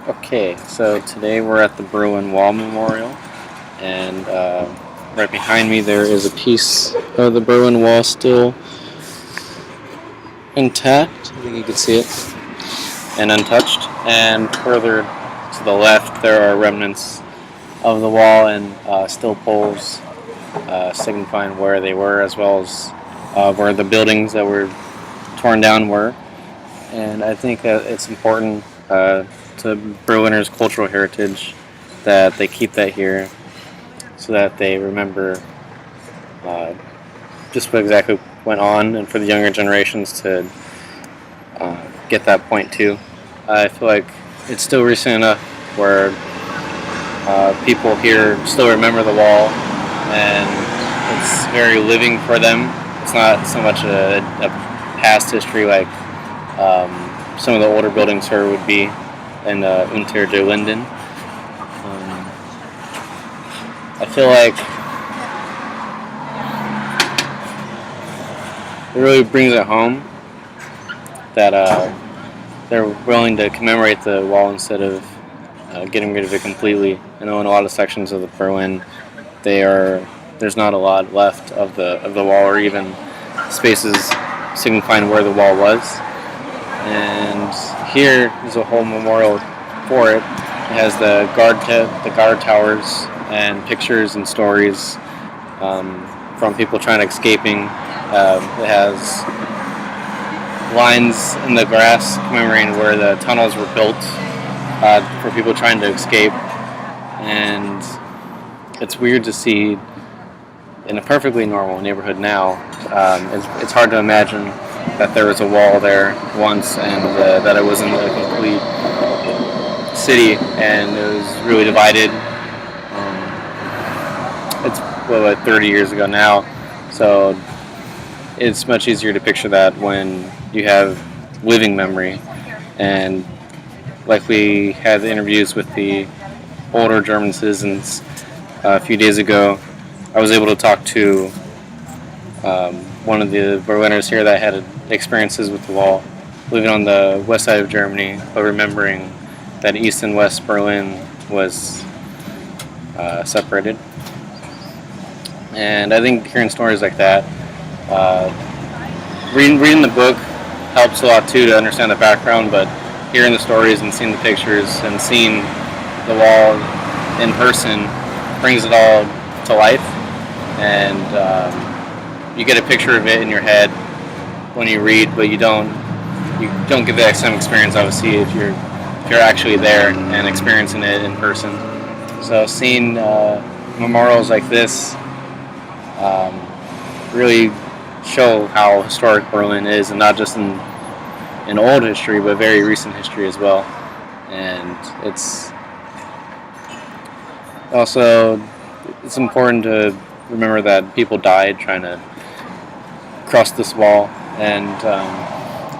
Okay, so today we're at the Berlin Wall Memorial, and right behind me there is a piece of the Berlin Wall still intact. I think you can see it, and untouched. And further to the left, there are remnants of the wall and still poles signifying where they were, as well as where the buildings that were torn down were. And I think that it's important to Berliners' cultural heritage that they keep that here, so that they remember uh, just what exactly went on, and for the younger generations to get that point too. I feel like it's still recent enough where people here still remember the wall, and it's very living for them. It's not so much a past history like some of the older buildings here would be in Unter den Linden. I feel like it really brings it home that they're willing to commemorate the wall instead of getting rid of it completely. I know in a lot of sections of the Berlin, there's not a lot left of the wall, or even spaces signifying where the wall was. And here is a whole memorial for it. It has the guard towers and pictures and stories from people trying to escaping. It has lines in the grass commemorating where the tunnels were built for people trying to escape. And it's weird to see in a perfectly normal neighborhood now. It's hard to imagine that there was a wall there once, and that it wasn't a complete city and it was really divided. It's like 30 years ago now, so it's much easier to picture that when you have living memory. And like we had the interviews with the older German citizens a few days ago, I was able to talk to one of the Berliners here that had experiences with the wall, living on the west side of Germany, but remembering that East and West Berlin was separated. And I think hearing stories like that, reading the book helps a lot too to understand the background, but hearing the stories and seeing the pictures and seeing the wall in person brings it all to life. And you get a picture of it in your head when you read, but you don't get that same experience obviously if you're actually there and experiencing it in person. So seeing memorials like this really show how historic Berlin is, and not just in old history, but very recent history as well. And it's also important to remember that people died trying to cross this wall, and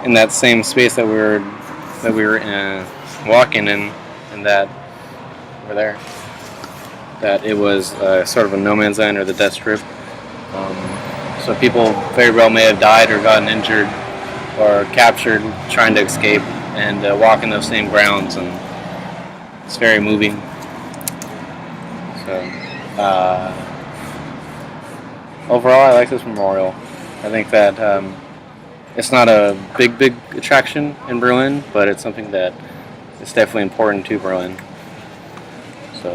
in that same space that we were walking in, and that over there, that it was sort of a no man's land, or the death strip. So people very well may have died or gotten injured or captured trying to escape and walk in those same grounds, and it's very moving. So overall, I like this memorial. I think that it's not a big attraction in Berlin, but it's something that is definitely important to Berlin. So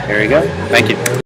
here you go. Thank you.